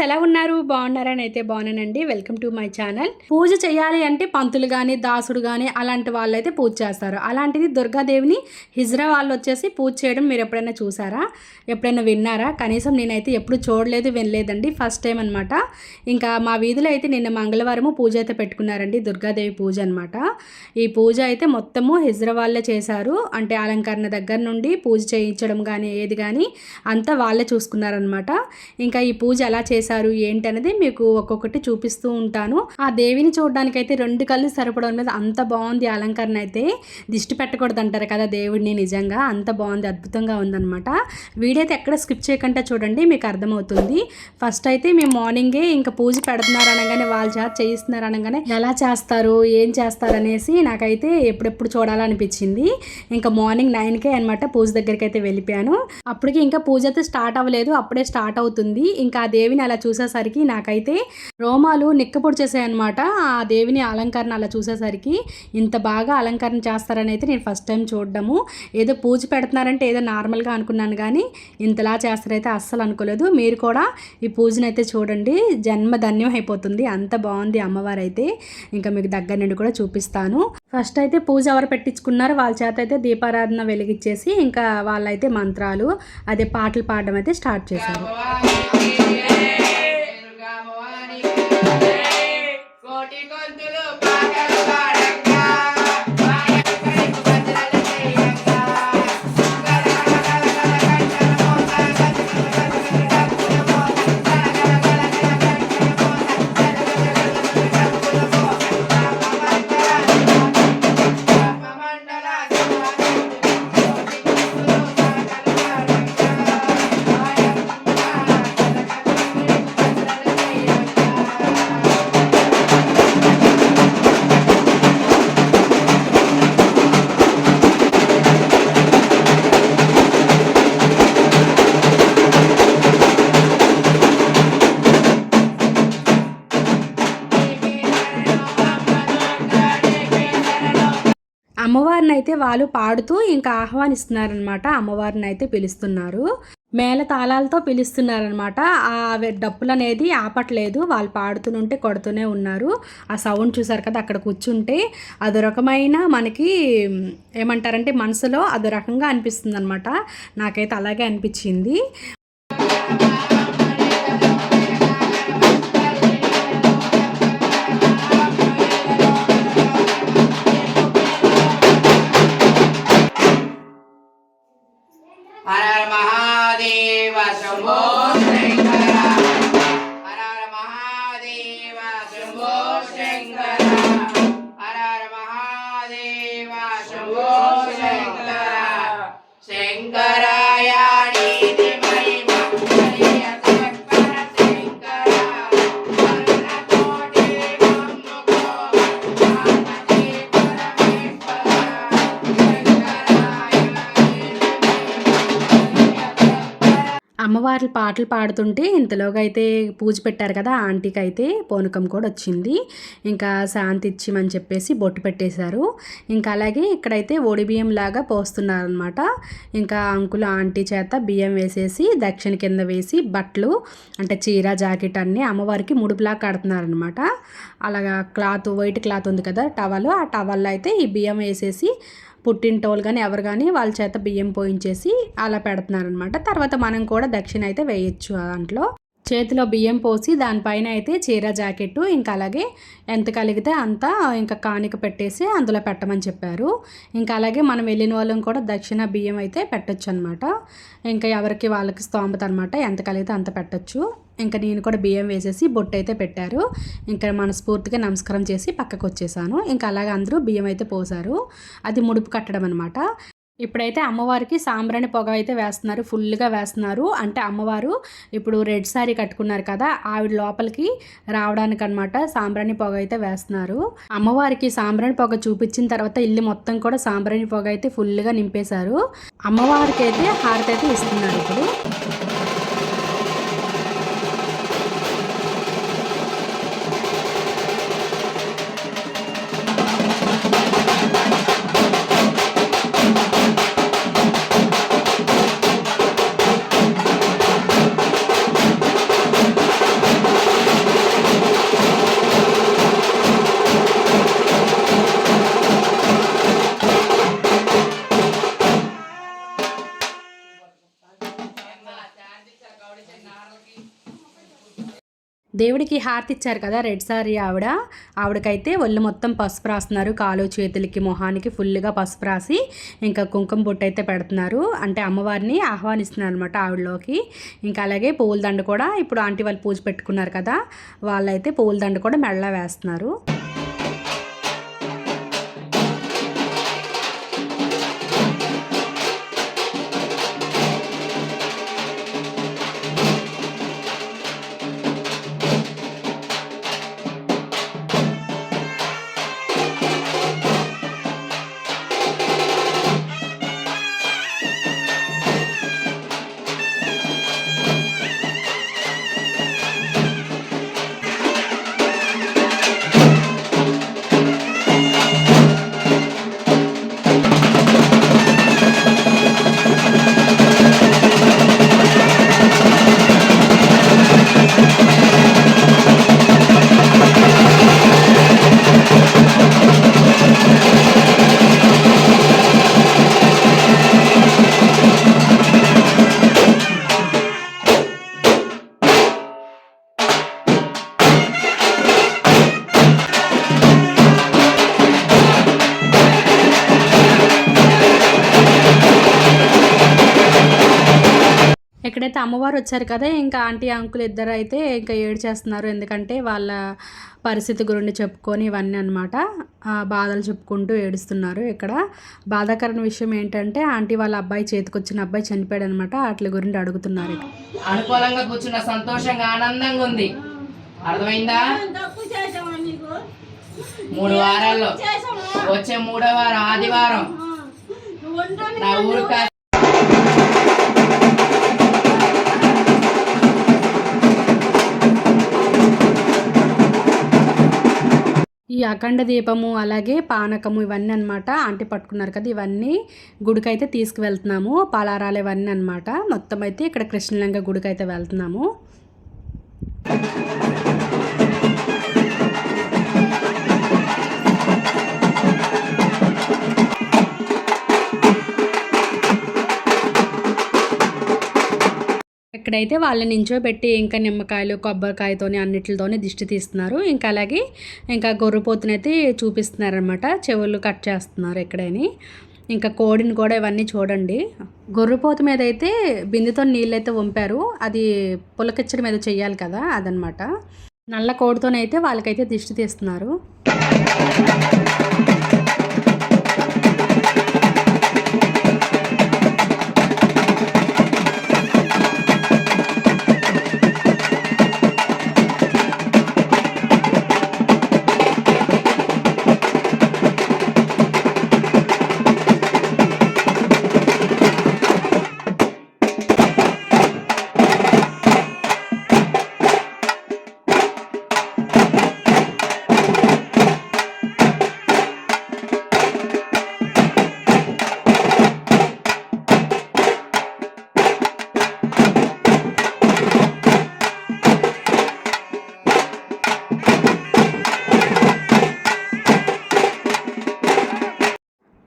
ఎలా ఉన్నారు? బాగున్నారని అయితే బాగున్నానండి. Welcome to my channel. పూజ చేయాలి అంటే పంతులు కానీ దాసుడు కానీ అలాంటి వాళ్ళు అయితే పూజ చేస్తారు. అలాంటిది దుర్గాదేవిని హిజ్రా వాళ్ళు వచ్చేసి పూజ చేయడం మీరు ఎప్పుడైనా చూసారా? ఎప్పుడైనా విన్నారా? కనీసం నేనైతే ఎప్పుడు చూడలేదు, వినలేదండి. ఫస్ట్ టైం అనమాట. ఇంకా మా వీధిలో అయితే నిన్న మంగళవారము పూజ అయితే పెట్టుకున్నారండి. దుర్గాదేవి పూజ అనమాట. ఈ పూజ అయితే మొత్తము హిజ్రా వాళ్ళే చేశారు. అంటే అలంకరణ దగ్గర నుండి పూజ చేయించడం కానీ ఏది కానీ అంతా వాళ్ళే చూసుకున్నారనమాట. ఇంకా ఈ పూజ ఎలా చేశారు ఏంటి అనేది మీకు ఒక్కొక్కటి చూపిస్తూ ఉంటాను. ఆ దేవిని చూడడానికి అయితే 2 కళ్ళు సరిపడం మీద అంత బాగుంది. అలంకరణ అయితే దిష్టి పెట్టకూడదు అంటారు కదా దేవుడిని, నిజంగా అంత బాగుంది, అద్భుతంగా ఉందన్నమాట. వీడియో అయితే ఎక్కడ స్కిప్ చేయకుండా చూడండి, మీకు అర్థమవుతుంది. ఫస్ట్ అయితే మేము మార్నింగే ఇంకా పూజ పెడుతున్నారు అనగానే వాళ్ళ చేత చేయిస్తున్నారు అనగానే ఎలా చేస్తారు ఏం చేస్తారు అనేసి నాకైతే ఎప్పుడెప్పుడు చూడాలనిపించింది. ఇంకా మార్నింగ్ 9కే అనమాట పూజ దగ్గరికి అయితే వెళ్ళిపోయాను. అప్పటికి ఇంకా పూజ అయితే స్టార్ట్ అవ్వలేదు, అప్పుడే స్టార్ట్ అవుతుంది. ఇంకా ఆ దేవిని అలా చూసేసరికి నాకైతే రోమాలు నిక్కపొడి చేసాయన్నమాట. ఆ దేవిని అలంకరణ అలా చూసేసరికి ఇంత బాగా అలంకరణ చేస్తారని అయితే నేను ఫస్ట్ టైం చూడడము. ఏదో పూజ పెడుతున్నారంటే ఏదో నార్మల్గా అనుకున్నాను, కానీ ఇంతలా చేస్తారైతే అస్సలు అనుకోలేదు. మీరు కూడా ఈ పూజను అయితే చూడండి, జన్మ ధన్యం అయిపోతుంది. అంత బాగుంది అమ్మవారు అయితే. ఇంకా మీకు దగ్గర నుండి కూడా చూపిస్తాను. ఫస్ట్ అయితే పూజ ఎవరు పెట్టించుకున్నారో వాళ్ళ చేత అయితే దీపారాధన వెలిగించేసి ఇంకా వాళ్ళైతే మంత్రాలు అదే పాటలు పాడడం అయితే స్టార్ట్ చేశారు. అమ్మవారిని అయితే వాళ్ళు పాడుతూ ఇంకా ఆహ్వానిస్తున్నారనమాట. అమ్మవారిని అయితే పిలుస్తున్నారు, మేళ తాళాలతో పిలుస్తున్నారనమాట. ఆ డప్పులు అనేది ఆపట్లేదు, వాళ్ళు పాడుతుంటే కొడుతూనే ఉన్నారు. ఆ సౌండ్ చూసారు కదా, అక్కడ కూర్చుంటే అదో రకమైన మనకి ఏమంటారంటే మనసులో అదో రకంగా అనిపిస్తుంది అనమాట. నాకైతే అలాగే అనిపించింది. హర మహాదేవ శంభో శంకర, హర మహాదేవ శంభో శంకర, హర మహాదేవ శంభో శంకర, శంకరాయాణి అమ్మవారి పాటలు పాడుతుంటే ఇంతలోగా అయితే పూజ పెట్టారు కదా, ఆంటీకి అయితే పూనకం కూడా వచ్చింది. ఇంకా శాంతి ఇచ్చిమని చెప్పేసి బొట్టు పెట్టేశారు. ఇంకా అలాగే ఇక్కడైతే ఒడి బియ్యం లాగా పోస్తున్నారనమాట. ఇంకా అంకులు ఆంటీ చేత బియ్యం వేసేసి దక్షిణ కింద వేసి బట్టలు అంటే చీర జాకెట్ అన్నీ అమ్మవారికి ముడుపులా కడుతున్నారనమాట. అలాగా క్లాత్ వైట్ క్లాత్ ఉంది కదా టవల్, ఆ టవల్లో అయితే ఈ బియ్యం వేసేసి పుట్టింటోళ్ళు కానీ ఎవరు కానీ వాళ్ళ చేత బియ్యం పోయించేసి అలా పెడుతున్నారనమాట. తర్వాత మనం కూడా దక్షిణ అయితే వేయచ్చు. దాంట్లో చేతిలో బియ్యం పోసి దానిపైన అయితే చీర జాకెట్టు ఇంకా అలాగే ఎంత కలిగితే అంత ఇంకా కానిక పెట్టేసి అందులో పెట్టమని చెప్పారు. ఇంకా అలాగే మనం వెళ్ళిన వాళ్ళం కూడా దక్షిణ బియ్యం అయితే పెట్టచ్చు అనమాట. ఇంకా ఎవరికి వాళ్ళకి స్తోమత అనమాట, ఎంత కలిగితే అంత పెట్టచ్చు. ఇంకా నేను కూడా బియ్యం వేసేసి బొట్టు అయితే పెట్టారు. ఇంకా మనస్ఫూర్తిగా నమస్కారం చేసి పక్కకు వచ్చేసాను. ఇంకా అలాగే అందరూ బియ్యం అయితే పోసారు. అది ముడుపు కట్టడం అనమాట. ఇప్పుడైతే అమ్మవారికి సాంబ్రాణి పొగ అయితే వేస్తున్నారు, ఫుల్గా వేస్తున్నారు. అంటే అమ్మవారు ఇప్పుడు రెడ్ శారీ కట్టుకున్నారు కదా, ఆవిడ లోపలికి రావడానికి అనమాట సాంబ్రాణి పొగ అయితే వేస్తున్నారు. అమ్మవారికి సాంబ్రాణి పొగ చూపించిన తర్వాత ఇల్లు మొత్తం కూడా సాంబ్రాణి పొగ అయితే ఫుల్గా నింపేశారు. అమ్మవారికి అయితే హారతి అయితే ఇస్తున్నారు ఇప్పుడు. దేవుడికి హారతి ఇచ్చారు కదా రెడ్ సారీ ఆవిడకైతే ఒళ్ళు మొత్తం పసుపు రాస్తున్నారు. కాలు చేతులకి మొహానికి ఫుల్గా పసుపు రాసి ఇంకా కుంకుమ బొట్టు అయితే పెడుతున్నారు. అంటే అమ్మవారిని ఆహ్వానిస్తున్నారు అనమాట ఆవిడలోకి. ఇంకా అలాగే పూలదండ కూడా ఇప్పుడు ఆంటీ వాళ్ళు పూజ పెట్టుకున్నారు కదా, వాళ్ళైతే పూలదండ కూడా మెడలో వేస్తున్నారు. ఎక్కడైతే అమ్మవారు వచ్చారు కదా, ఇంకా ఆంటీ అంకుల్ ఇద్దరు అయితే ఇంకా ఏడ్చేస్తున్నారు. ఎందుకంటే వాళ్ళ పరిస్థితి గురించి చెప్పుకొని ఇవన్నీ అనమాట బాధలు చెప్పుకుంటూ ఏడుస్తున్నారు. ఇక్కడ బాధాకరమైన విషయం ఏంటంటే ఆంటీ వాళ్ళ అబ్బాయి చేతికొచ్చిన అబ్బాయి చనిపోయాడు అనమాట. వాటి గురించి అడుగుతున్నారు. అనుకూలంగా కూర్చున్న సంతోషంగా ఆనందంగా ఉంది. అర్థమైందా? 3 వారాల్లో వచ్చే 3వ వారం ఆదివారం నా ఊరు ఈ అఖండ దీపము అలాగే పానకము ఇవన్నీ అనమాట ఆంటీ పట్టుకున్నారు కదా, ఇవన్నీ గుడికైతే తీసుకువెళ్తున్నాము. పలారాలు ఇవన్నీ అనమాట. మొత్తం అయితే ఇక్కడ కృష్ణలింగ గుడికైతే వెళ్తున్నాము. ఇక్కడైతే వాళ్ళని నించోబెట్టి ఇంకా నిమ్మకాయలు కొబ్బరికాయతోని అన్నిటితోనే దిష్టి తీస్తున్నారు. ఇంకా అలాగే ఇంకా గొర్రెపోతునైతే చూపిస్తున్నారనమాట. చెవులు కట్ చేస్తున్నారు ఇక్కడని. ఇంకా కోడిని కూడా ఇవన్నీ చూడండి. గొర్రెపోతు మీద అయితే బిందెతో నీళ్ళు అయితే వంపారు. అది పులకిచ్చడి మీద చెయ్యాలి కదా, అదనమాట. నల్ల కోడితోనైతే వాళ్ళకైతే దిష్టి తీస్తున్నారు.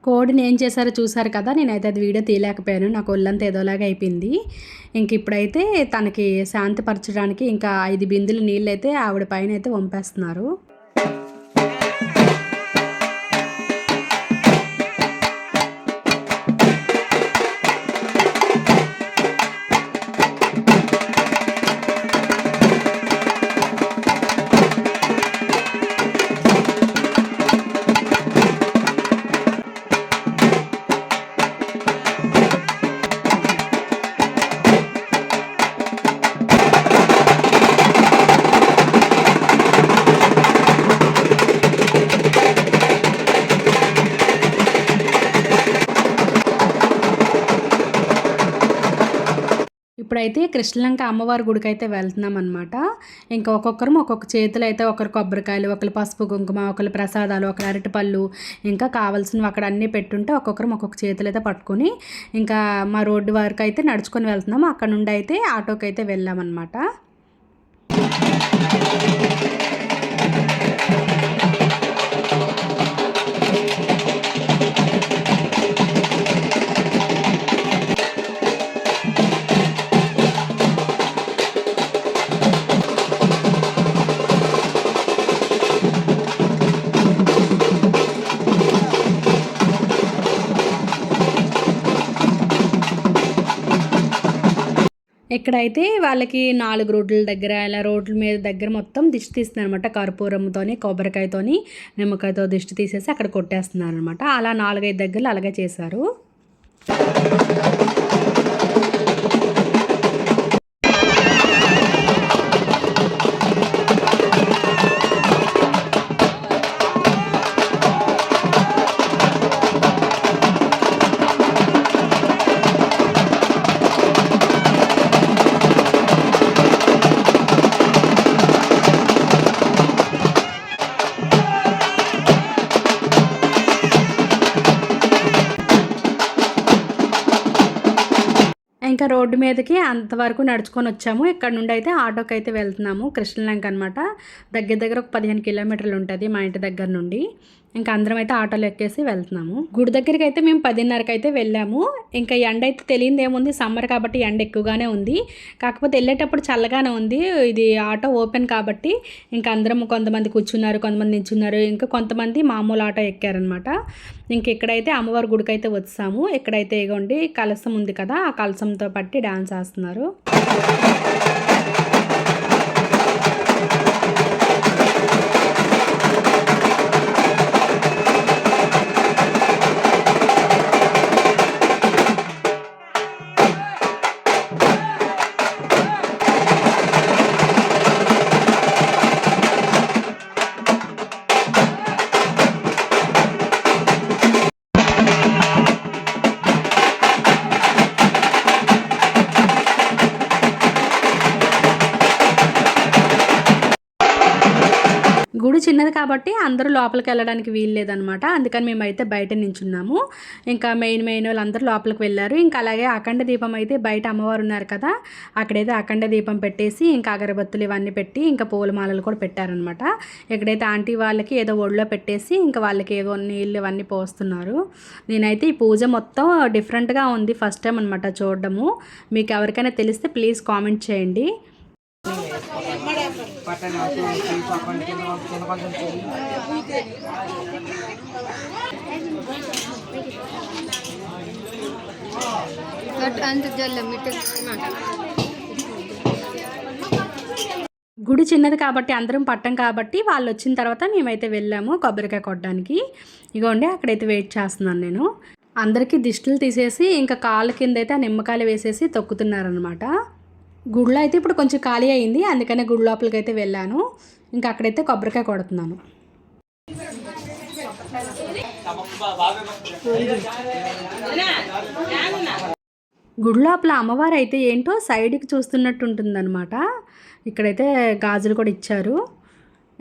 కోడిని ఏం చేశారో చూసారు కదా, నేనైతే అది వీడియో తీయలేకపోయాను. నాకు ఒళ్ళంతా ఏదోలాగా అయిపోయింది. ఇంక ఇప్పుడైతే తనకి శాంతిపరచడానికి ఇంకా 5 బిందెలు నీళ్ళు అయితే ఆవిడ పైన అయితే వంపేస్తున్నారు. ఇప్పుడైతే కృష్ణలంక అమ్మవారి గుడికి అయితే వెళ్తున్నాం అనమాట. ఇంకా ఒక్కొక్కరు ఒక్కొక్క చేతులు అయితే ఒకరు కొబ్బరికాయలు, ఒకరు పసుపు కుంకుమ, ఒకరు ప్రసాదాలు, ఒకరు అరటిపళ్ళు ఇంకా కావాల్సినవి అక్కడ అన్నీ పెట్టుంటే ఒక్కొక్కరు ఒక్కొక్క చేతులు అయితే పట్టుకొని ఇంకా మా రోడ్డు వరకు అయితే నడుచుకొని వెళ్తున్నాము. అక్కడ నుండి అయితే ఆటోకి అయితే వెళ్ళామన్నమాట. ఇక్కడైతే వాళ్ళకి 4 రోడ్ల దగ్గర ఇలా రోడ్ల మీద దగ్గర మొత్తం దిష్టి తీస్తున్నారు అనమాట. కర్పూరంతోని కొబ్బరికాయతోని నిమ్మకాయతో దిష్టి తీసేసి అక్కడ కొట్టేస్తున్నారు అనమాట. అలా 4-5 దగ్గరలు అలాగే చేశారు. ఇంకా రోడ్డు మీదకి అంతవరకు నడుచుకొని వచ్చాము. ఇక్కడ నుండి అయితే ఆటోకి అయితే వెళ్తున్నాము. కృష్ణలంక అనమాట. దగ్గర ఒక 15 కిలోమీటర్లు ఉంటుంది మా ఇంటి దగ్గర నుండి. ఇంకా అందరం అయితే ఆటోలో ఎక్కేసి వెళ్తున్నాము. గుడి దగ్గరికి అయితే మేము 10:30కి అయితే వెళ్ళాము. ఇంకా ఎండ అయితే తెలియదు ఏముంది, సమ్మర్ కాబట్టి ఎండ ఎక్కువగానే ఉంది. కాకపోతే వెళ్ళేటప్పుడు చల్లగానే ఉంది. ఇది ఆటో ఓపెన్ కాబట్టి ఇంకా అందరం కొంతమంది కూర్చున్నారు, కొంతమంది నిల్చున్నారు, ఇంకా కొంతమంది మామూలు ఆటో ఎక్కారనమాట. ఇంక ఇక్కడైతే అమ్మవారి గుడికి అయితే వచ్చాము. ఇక్కడైతే ఇగోండి కలసం ఉంది కదా, ఆ కలసంతో పట్టి డాన్స్ వేస్తున్నారు. గుడి చిన్నది కాబట్టి అందరూ లోపలికి వెళ్ళడానికి వీలు లేదనమాట. అందుకని మేమైతే బయట నించున్నాము. ఇంకా మెయిన్ వాళ్ళు అందరూ లోపలికి వెళ్ళారు. ఇంకా అలాగే అఖండ దీపం అయితే బయట అమ్మవారు ఉన్నారు కదా, అక్కడైతే అఖండ దీపం పెట్టేసి ఇంకా అగరబత్తులు ఇవన్నీ పెట్టి ఇంకా పూలమాలలు కూడా పెట్టారనమాట. ఎక్కడైతే ఆంటీ వాళ్ళకి ఏదో ఒళ్ళో పెట్టేసి ఇంకా వాళ్ళకి ఏదో నీళ్ళు ఇవన్నీ పోస్తున్నారు. నేనైతే ఈ పూజ మొత్తం డిఫరెంట్గా ఉంది, ఫస్ట్ టైం అనమాట చూడడము. మీకు ఎవరికైనా తెలిస్తే ప్లీజ్ కామెంట్ చేయండి. గుడి చిన్నది కాబట్టి అందరం పట్టం కాబట్టి వాళ్ళు వచ్చిన తర్వాత మేమైతే వెళ్ళాము కొబ్బరికాయ కొట్టడానికి. ఇగోండి అక్కడైతే వెయిట్ చేస్తున్నాను నేను. అందరికీ దిష్టిలు తీసేసి ఇంకా కాళ్ళ కింద అయితే ఆ నిమ్మకాయలు వేసేసి తొక్కుతున్నారనమాట. గుడిలో అయితే ఇప్పుడు కొంచెం ఖాళీ అయింది, అందుకనే గుడి లోపలికి అయితే వెళ్ళాను. ఇంకా అక్కడైతే కొబ్బరికాయ కొడుతున్నాను. గుడి లోపల అమ్మవారు అయితే ఏంటో సైడ్కి చూస్తున్నట్టు ఉంటుందన్నమాట. ఇక్కడైతే గాజులు కూడా ఇచ్చారు.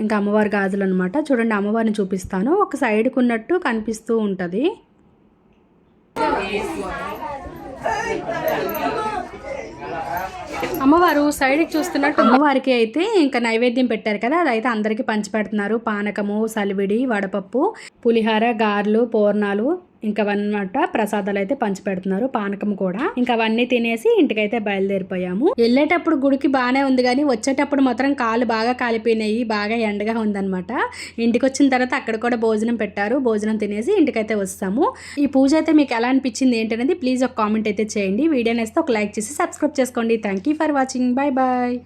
ఇంకా అమ్మవారి గాజులు అనమాట. చూడండి అమ్మవారిని చూపిస్తాను. ఒక సైడ్కి ఉన్నట్టు కనిపిస్తూ ఉంటుంది. అమ్మవారు సైడ్కి చూస్తున్నట్టు అమ్మవారికి అయితే ఇంకా నైవేద్యం పెట్టారు కదా, అదైతే అందరికీ పంచిపెడుతున్నారు. పానకము, సలివిడి, వడపప్పు, పులిహార, గారెలు, పూర్ణాలు ఇంకా అవన్నమాట ప్రసాదాలు అయితే పంచిపెడుతున్నారు. పానకం కూడా. ఇంకా అవన్నీ తినేసి ఇంటికైతే బయలుదేరిపోయాము. వెళ్ళేటప్పుడు గుడికి బాగానే ఉంది కానీ వచ్చేటప్పుడు మాత్రం కాళ్ళు బాగా కాలిపోయినాయి, బాగా ఎండగా ఉందన్నమాట. ఇంటికి వచ్చిన తర్వాత అక్కడ కూడా భోజనం పెట్టారు. భోజనం తినేసి ఇంటికైతే వస్తాము. ఈ పూజ అయితే మీకు ఎలా అనిపించింది ఏంటనేది ప్లీజ్ ఒక కామెంట్ అయితే చేయండి. వీడియో నేస్తే ఒక లైక్ చేసి సబ్స్క్రైబ్ చేసుకోండి. Thank you for watching. Bye bye.